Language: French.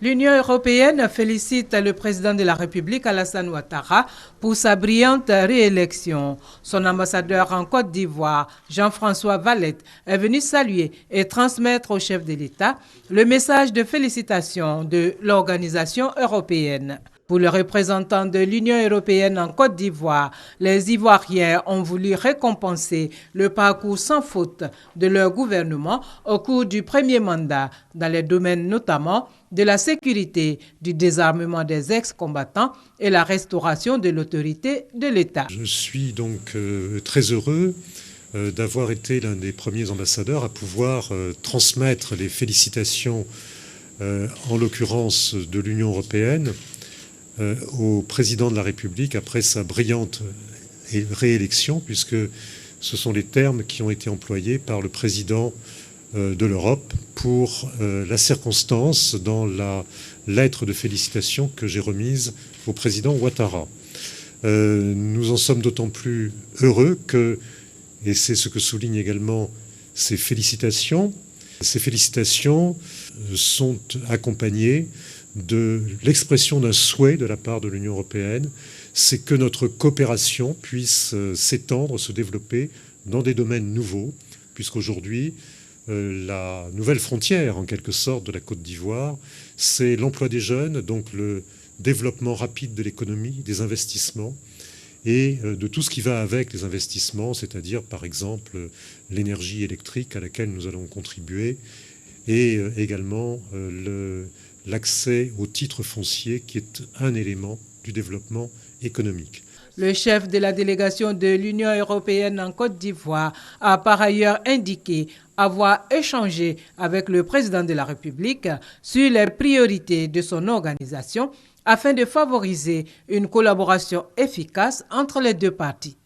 L'Union européenne félicite le président de la République, Alassane Ouattara, pour sa brillante réélection. Son ambassadeur en Côte d'Ivoire, Jean-François Valette, est venu saluer et transmettre au chef de l'État le message de félicitations de l'organisation européenne. Pour le représentant de l'Union européenne en Côte d'Ivoire, les Ivoiriens ont voulu récompenser le parcours sans faute de leur gouvernement au cours du premier mandat, dans les domaines notamment de la sécurité, du désarmement des ex-combattants et la restauration de l'autorité de l'État. Je suis donc très heureux d'avoir été l'un des premiers ambassadeurs à pouvoir transmettre les félicitations, en l'occurrence de l'Union européenne, au président de la République après sa brillante réélection, puisque ce sont les termes qui ont été employés par le président de l'Europe pour la circonstance dans la lettre de félicitations que j'ai remise au président Ouattara. Nous en sommes d'autant plus heureux que, et c'est ce que soulignent également ces félicitations sont accompagnées de l'expression d'un souhait de la part de l'Union européenne, c'est que notre coopération puisse s'étendre, se développer dans des domaines nouveaux, puisqu'aujourd'hui, la nouvelle frontière, en quelque sorte, de la Côte d'Ivoire, c'est l'emploi des jeunes, donc le développement rapide de l'économie, des investissements, et de tout ce qui va avec les investissements, c'est-à-dire, par exemple, l'énergie électrique à laquelle nous allons contribuer, et également l'accès aux titres fonciers qui est un élément du développement économique. Le chef de la délégation de l'Union européenne en Côte d'Ivoire a par ailleurs indiqué avoir échangé avec le président de la République sur les priorités de son organisation afin de favoriser une collaboration efficace entre les deux parties.